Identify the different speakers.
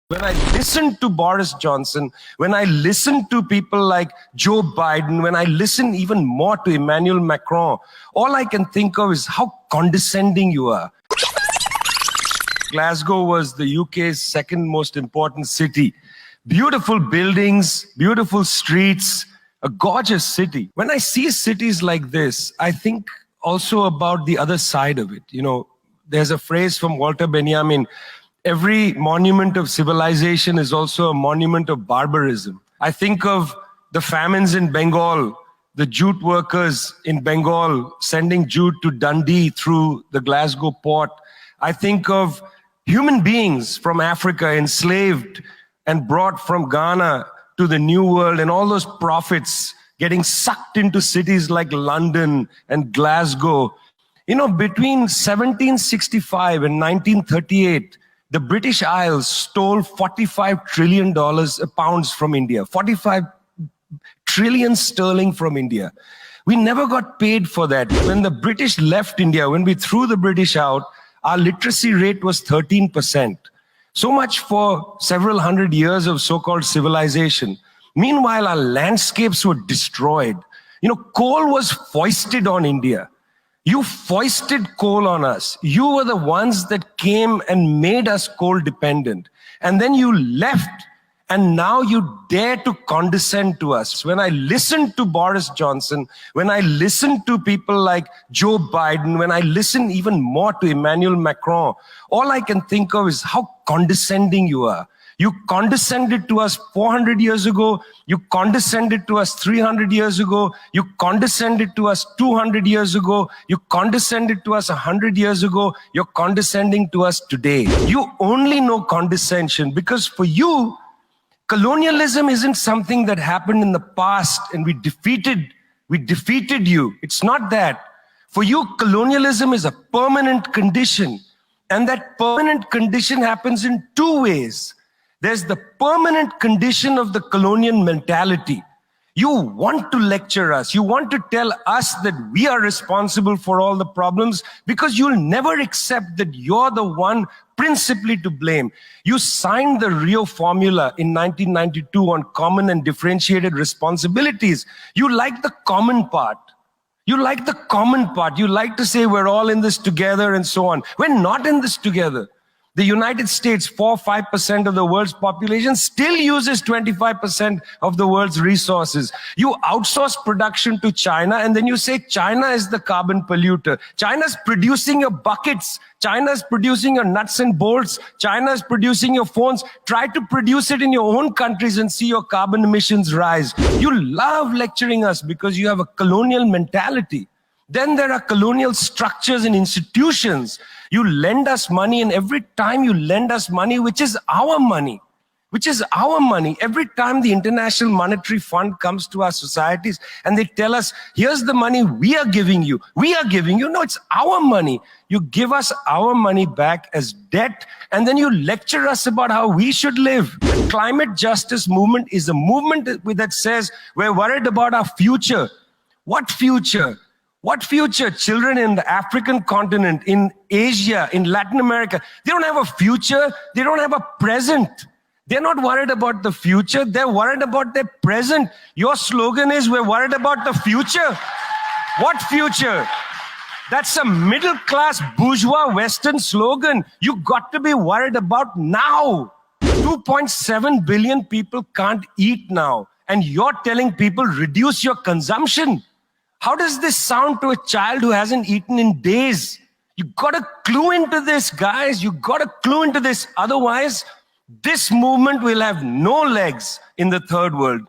Speaker 1: When I listen to Boris Johnson, when I listen to people like Joe Biden, when I listen even more to Emmanuel Macron, all I can think of is how condescending you are. Glasgow was the UK's second most important city. Beautiful buildings, beautiful streets, a gorgeous city. When I see cities like this, I think also about the other side of it. You know, there's a phrase from Walter Benjamin, every monument of civilization is also a monument of barbarism. I think of the famines in Bengal, the jute workers in Bengal sending jute to Dundee through the Glasgow port. I think of human beings from Africa enslaved and brought from Ghana to the New World, and all those prophets getting sucked into cities like London and Glasgow. You know, between 1765 and 1938, the British Isles stole $45 trillion pounds from India, 45 trillion sterling from India. We never got paid for that. When the British left India, when we threw the British out, our literacy rate was 13%. So much for several hundred years of so-called civilization. Meanwhile, our landscapes were destroyed. You know, coal was foisted on India. You foisted coal on us. You were the ones that came and made us coal dependent. And then you left, and now you dare to condescend to us. When I listen to Boris Johnson, when I listen to people like Joe Biden, when I listen even more to Emmanuel Macron, all I can think of is how condescending you are. You condescended to us 400 years ago. You condescended to us 300 years ago. You condescended to us 200 years ago. You condescended to us 100 years ago. You're condescending to us today. You only know condescension because for you, colonialism isn't something that happened in the past and we defeated you. It's not that. For you, colonialism is a permanent condition. And that permanent condition happens in two ways. There's the permanent condition of the colonial mentality. You want to lecture us. You want to tell us that we are responsible for all the problems because you'll never accept that you're the one principally to blame. You signed the Rio Formula in 1992 on common and differentiated responsibilities. You like the common part. You like the common part. You like to say we're all in this together and so on. We're not in this together. The United States, 4-5% of the world's population, still uses 25% of the world's resources. You outsource production to China, and then you say China is the carbon polluter. China's producing your buckets. China's producing your nuts and bolts. China's producing your phones. Try to produce it in your own countries and see your carbon emissions rise. You love lecturing us because you have a colonial mentality. Then there are colonial structures and institutions. You lend us money, and every time you lend us money, which is our money, every time the International Monetary Fund comes to our societies and they tell us, here's the money we are giving you. No, it's our money. You give us our money back as debt, and then you lecture us about how we should live. The climate justice movement is a movement that says we're worried about our future. What future? What future? Children in the African continent, in Asia, in Latin America, they don't have a future. They don't have a present. They're not worried about the future. They're worried about their present. Your slogan is, we're worried about the future. What future? That's a middle-class bourgeois Western slogan. You got to be worried about now. 2.7 billion people can't eat now. And you're telling people, reduce your consumption. How does this sound to a child who hasn't eaten in days? You got to clue into this, guys. You got to clue into this. Otherwise, this movement will have no legs in the third world.